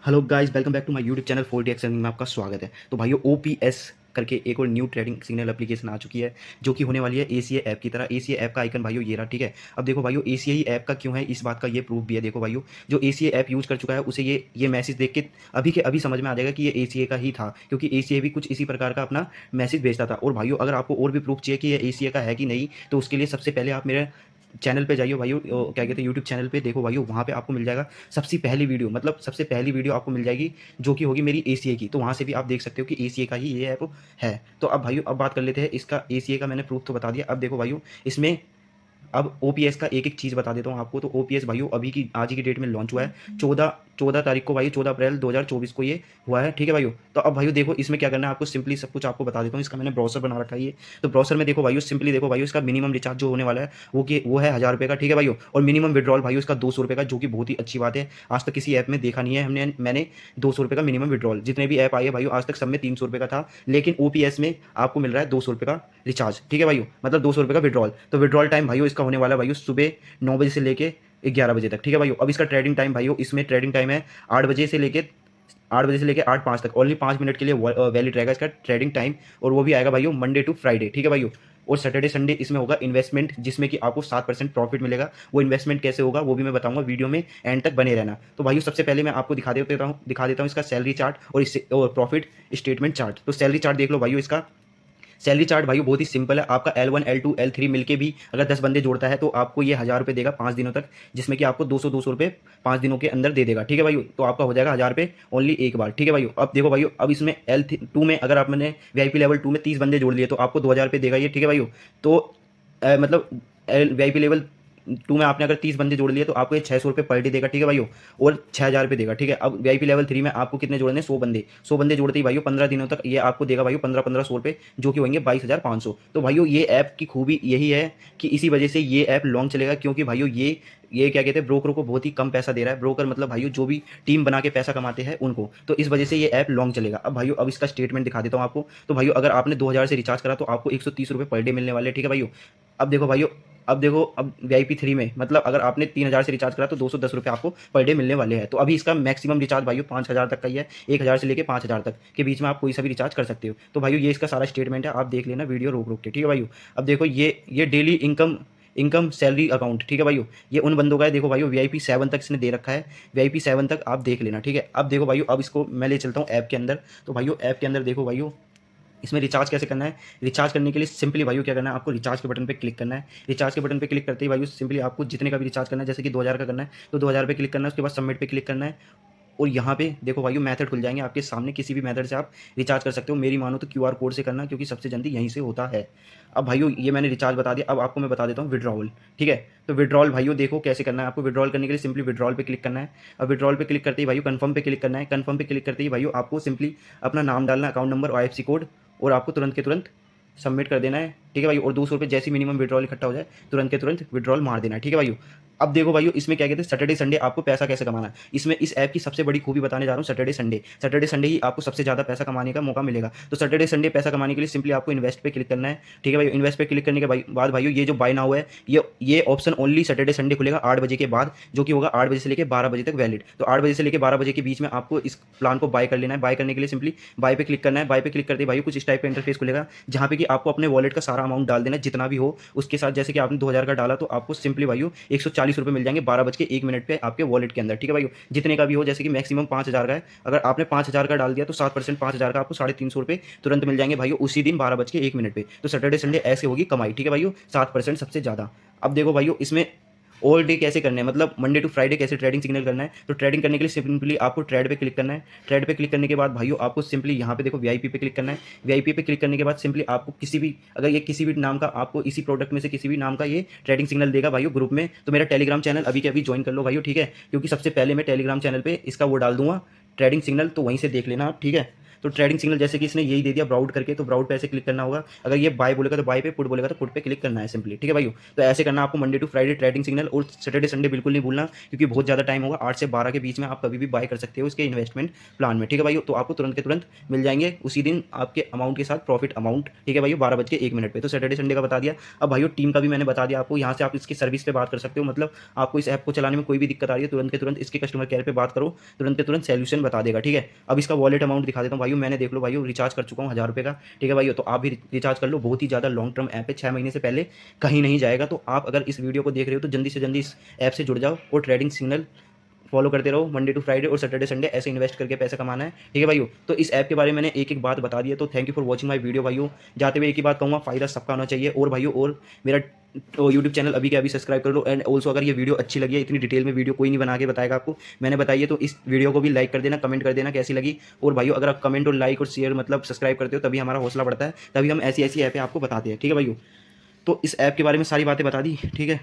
Hello guys, welcome back to my YouTube channel 4DX earning में आपका स्वागत है। तो भाइयों, ओपीएस करके एक और न्यू ट्रेडिंग सिग्नल एप्लीकेशन आ चुकी है जो कि होने वाली है एसीए ऐप की तरह। एसीए ऐप का आइकन भाइयों ये रहा, ठीक है। अब देखो भाइयों, एसीए ही ऐप का क्यों है, इस बात का ये प्रूफ भी है। देखो भाइयों, जो एसीए ऐप यूज़ कर चुका है उसे ये मैसेज देख के अभी के अभी समझ में आ जाएगा कि ये एसीए का ही था, क्योंकि एसीए भी कुछ इसी प्रकार का अपना मैसेज भेजता था। और भाइयों, अगर आपको और भी प्रूफ चाहिए कि ये एसीए का है कि नहीं, तो उसके लिए सबसे पहले आप मेरे चैनल पे जाइए भाइयों, क्या कहते हैं, यूट्यूब चैनल पे देखो भाइयों, वहाँ पे आपको मिल जाएगा सबसे पहली वीडियो, मतलब सबसे पहली वीडियो आपको मिल जाएगी जो कि होगी मेरी एसीए की। तो वहाँ से भी आप देख सकते हो कि एसीए का ही ये ऐप है। तो अब भाइयों, अब बात कर लेते हैं इसका। एसीए का मैंने प्रूफ तो बता दिया। अब देखो भाइयों, इसमें अब ओपीएस का एक एक चीज़ बता देता हूँ आपको। तो ओपीएस भाइयों अभी की आज की डेट में लॉन्च हुआ है, चौदह चौदह तारीख को भाई, 14 अप्रैल 2024 को ये हुआ है, ठीक है भाइयों। तो अब भाइयों देखो, इसमें क्या करना है आपको, सिंपली सब कुछ आपको बता देता हूँ। इसका मैंने ब्राउजर बना रखा है ये। तो ब्राउजर में देखो भाइयों, सिंपली देखो भाइयों, इसका मिनिमम रिचार्ज जो होने वाला है वो है 1000 रुपये का, ठीक है भाइयों। और मिनिमम विड्रॉल भाइयों इसका 200 रुपये का, जो कि बहुत ही अच्छी बात है। आज तक किसी ऐप में देखा नहीं है मैंने 200 रुपये का मिनिमम विड्रॉल। जितने भी ऐप आए हैं भाइयों आज तक सब में 300 रुपये का था, लेकिन ओपीएस में आपको मिल रहा है 200 रुपये का रिचार्ज, ठीक है भाइयों, मतलब 200 रुपये का विड्रॉल। तो विड्रॉल टाइम भाइयों इसका होने वाला है भाइयों सुबह 9 बजे से लेके 11 बजे तक, ठीक है भाइयों। अब इसका ट्रेडिंग टाइम भाइयों, इसमें ट्रेडिंग टाइम है 8 बजे से लेके 8:05 तक। ओनली 5 मिनट के लिए वैलिड रहेगा इसका ट्रेडिंग टाइम। और वो भी आएगा भाइयों मंडे टू फ्राइडे, ठीक है भाइयों। और सैटरडे संडे इसमें होगा इन्वेस्टमेंट, जिसमें कि आपको 7% प्रॉफिट मिलेगा। वो इन्वेस्टमेंट कैसे होगा वो भी मैं बताऊंगा, वीडियो में एंड तक बने रहना। तो भाइयों, सबसे पहले मैं आपको दिखा देता हूँ इसका सैलरी चार्ट और प्रॉफिट स्टेटमेंट चार्ट। तो सैलरी चार्ट देख लो भाइयों। इसका सैलरी चार्ट भाई बहुत ही सिंपल है। आपका L1 L2 L3 मिलके भी अगर 10 बंदे जोड़ता है तो आपको ये 1000 रुपये देगा 5 दिनों तक, जिसमें कि आपको 200 रुपये 5 दिनों के अंदर दे देगा, ठीक है भाई। तो आपका हो जाएगा 1000 रुपये ओनली एक बार, ठीक है भाई। अब देखो भाई, अब इसमें L2 में अगर आप मैंने वीआईपी लेवल 2 में 30 बंदे जोड़ लिए तो आपको 2000 रुपये देगा ये, ठीक है भाई। तो मतलब वीआईपी लेवल 2 में आपने अगर 30 बंदे जोड़ लिए तो आपको ये 600 रुपये पर डे देगा, ठीक है भाइयों। और 6000 रुपये देगा, ठीक है। अब वीआईपी लेवल 3 में आपको कितने जोड़ने, 100 बंदे जोड़ते ही भाइयों 15 दिनों तक ये आपको देगा भाइयों 15-1500 रुपये, जो कि होंगे 22,500। तो भाइयों, ये ऐप की खूबी यही है कि इसी वजह से ये ऐप लॉन्च चलेगा, क्योंकि भाइयों ये क्या कहते हैं, ब्रोकर को बहुत ही कम पैसा दे रहा है। ब्रोकर मतलब भाइयों जो भी टीम बना के पैसा कमाते हैं उनको। तो इस वजह से ये ऐप लॉन्च चलेगा। अब भाइयों, अब इसका स्टेटमेंट दिखा देता हूँ आपको। तो भाइयों, अगर आपने 2000 से रिचार्ज करा तो आपको 130 रुपये पर डे मिलने वाले हैं, ठीक है भाइयों। अब वीआईपी 3 में मतलब अगर आपने 3000 से रिचार्ज करा तो 210 रुपये आपको पर डे मिलने वाले हैं। तो अभी इसका मैक्सिमम रिचार्ज भाइयों 5000 तक का ही है। 1000 से लेकर 5000 तक के बीच में आप कोई सा भी रिचार्ज कर सकते हो। तो भाइयों, ये इसका सारा स्टेटमेंट है, आप देख लेना वीडियो रोक रोक के, ठीक है भाइयों। अब देखो, ये डेली इनकम सैलरी अकाउंट, ठीक है भाइयों। ये उन बंदों का है, देखो भाइयों, वीआईपी 7 तक इसने दे रखा है। वीआईपी 7 तक आप देख लेना, ठीक है। अब देखो भाइयों, अब इसको मैं ले चलता हूँ ऐप के अंदर। तो भाइयों, ऐप के अंदर देखो भाइयों, इसमें रिचार्ज कैसे करना है। रिचार्ज करने के लिए सिंपली भाइयों क्या करना है, आपको रिचार्ज के बटन पे क्लिक करना है। रिचार्ज के बटन पे क्लिक करते ही भाइयों, सिंपली आपको जितने का भी रिचार्ज करना है, जैसे कि 2000 का करना है तो 2000 पे क्लिक करना है। उसके बाद सबमिट पे क्लिक करना है। और यहाँ पे देखो भाइयों, मेथड खुल जाएंगे आपके सामने, किसी भी मेथड से आप रिचार्ज कर सकते हो। मेरी मानो तो क्यूआर कोड से करना, क्योंकि सबसे जल्दी यहीं से होता है। अब भाइयों, ये मैंने रिचार्ज बता दिया। अब आपको मैं बता देता हूँ विड्रॉल, ठीक है। तो विड्रॉल भाइयों देखो कैसे करना है। आपको विड्रॉल करने के लिए सिंपली विड्रॉल पे क्लिक करना है। अब विड्रॉल पे क्लिक करते ही भाइयों कन्फर्म पे क्लिक करना है। कन्फर्म पे क्लिक करते ही भाइयों आपको सिंपली अपना नाम डालना, अकाउंट नंबर और आईएफएससी कोड, और आपको तुरंत के तुरंत सबमिट कर देना है, ठीक है भाई। और 200 रुपये जैसी मिनिमम विड्रॉल इकट्ठा हो जाए तुरंत के तुरंत विड्रॉल मार देना है, ठीक है भाई। अब देखो भाइयों, इसमें क्या कहते हैं, सैटरडे संडे आपको पैसा कैसे कमाना है। इसमें इस ऐप की सबसे बड़ी खूबी बताने जा रहा हूँ। सैटरडे संडे ही आपको सबसे ज़्यादा पैसा कमाने का मौका मिलेगा। तो सैटरडे संडे पैसा कमाने के लिए सिंपली आपको इन्वेस्ट पे क्लिक करना है, ठीक है भाई। इन्वेस्ट पे क्लिक करने के बाद भाइयों, ये जो बाय नाउ है, ये ऑप्शन ओनली सैटरडे संडे खुलेगा 8 बजे के बाद, जो कि होगा 8 बजे से लेकर 12 बजे तक वैलिड। तो 8 बजे से लेकर 12 बजे के बीच में आपको इस प्लान को बाय कर लेना है। बाय करने के लिए सिंपली बाय पे क्लिक करना है। बाय पे क्लिक करते ही भाई कुछ इस टाइप का इंटरफेस खुलेगा, जहाँ पे कि आपको अपने वॉलेट का सारा अमाउंट डाल देना है, जितना भी हो उसके साथ। जैसे कि आपने 2000 का डाला तो आपको सिंपली भाइयों 140 रुपये मिल जाएंगे 12:01 पे आपके वॉलेट के अंदर, ठीक है भाइयों। जितने का भी हो, जैसे कि मैक्सिमम 5000 का है। अगर आपने 5000 का डाल दिया तो 7% 5000 का आपको 350 रुपये तुरंत मिल जाएंगे भाइयों, उसी दिन 12:01 पे। तो सैटरडे संडे ऐसे होगी कमाई, ठीक है भाइयों, 7% सबसे ज़्यादा। अब देखो भाइयों, इसमें ऑल डे कैसे करने हैं, मतलब मंडे टू फ्राइडे कैसे ट्रेडिंग सिग्नल करना है। तो ट्रेडिंग करने के लिए सिंपली आपको ट्रेड पे क्लिक करना है। ट्रेड पे क्लिक करने के बाद भाइयों आपको सिंपली यहाँ पे देखो वीआईपी पे क्लिक करना है। वीआईपी पे क्लिक करने के बाद सिंपली आपको किसी भी, अगर ये किसी भी नाम का, आपको इसी प्रोडक्ट में से किसी भी नाम का ये ट्रेडिंग सिग्नल देगा भाइयों ग्रुप में। तो मेरा टेलीग्राम चैनल अभी के अभी ज्वाइन कर लो भाइयों, ठीक है। क्योंकि सबसे पहले मैं टेलीग्राम चैनल पर इसका वो डाल दूंगा ट्रेडिंग सिग्नल, तो वहीं से देख लेना आप, ठीक है। तो ट्रेडिंग सिग्नल जैसे कि इसने यही दे दिया ब्राउड करके, तो ब्राउड पे ऐसे क्लिक करना होगा। अगर ये बाय बोलेगा तो बाय पे, पुट बोलेगा तो पुट पे क्लिक करना है सिंपली, ठीक है भाई। तो ऐसे करना आपको Monday to Friday trading signal, और सैटरडे संडे बिल्कुल नहीं भूलना, क्योंकि बहुत ज़्यादा टाइम होगा। 8 से 12 के बीच में आप कभी भी बाय कर सकते हो इसके इन्वेस्टमेंट प्लान में, ठीक है भाई। तो आपको तुरंत के तुरंत मिल जाएंगे उसी दिन आपके अमाउंट के साथ प्रॉफिट अमाउंट, ठीक है भाई, 12:01 पे। तो सैटरडे संडे का बता दिया। अब भाई टीम का भी मैंने बता दिया आपको, यहाँ से आप इसकी सर्विस पे बात कर सकते हो। मतलब आपको इस ऐप को चलाने में कोई भी दिक्कत आ रही है, तुरंत के तुरंत इसके कस्टमर केयर पे बात करो, तुरंत के तुरंत सॉल्यूशन बता देगा, ठीक है। अब इसका वॉलेट अमाउंट दिखा देता हूँ भाई। मैंने देख लो भाई रिचार्ज कर चुका हूँ 1000 रुपये का, ठीक है भाई। तो आप भी रिचार्ज कर लो, बहुत ही ज़्यादा लॉन्ग टर्म ऐप है, 6 महीने से पहले कहीं नहीं जाएगा। तो आप अगर इस वीडियो को देख रहे हो तो जल्दी से जल्दी इस ऐप से जुड़ जाओ और ट्रेडिंग सिग्नल फॉलो करते रहो। मंडे टू फ्राइडे और सैटरडे संडे ऐसे इन्वेस्ट करके पैसा कमाना है, ठीक है भाइयों। तो इस ऐप के बारे में मैंने एक एक बात बता दी है। तो thank you for watching my video भाइयों। जाते हुए एक ही बात कहूँगा, फायदा सबका होना चाहिए। और भाइयों, और मेरा यूट्यूब चैनल अभी के अभी सब्सक्राइब कर लो। एंड ऑल्सो अगर ये वीडियो अच्छी लगी है, इतनी डिटेल में वीडियो कोई नहीं बना के बताएगा आपको, मैंने बताइए, तो इस वीडियो को भी लाइक कर देना, कमेंट कर देना कैसी लगी। और भाइयों, अगर आप कमेंट और लाइक और शेयर मतलब सब्सक्राइब करते हो, तभी हमारा हौसला बढ़ता है, तभी हम ऐसी ऐसी ऐपें आपको बताते हैं, ठीक है भाइयों। तो इस ऐप के बारे में सारी बातें बता दी, ठीक है।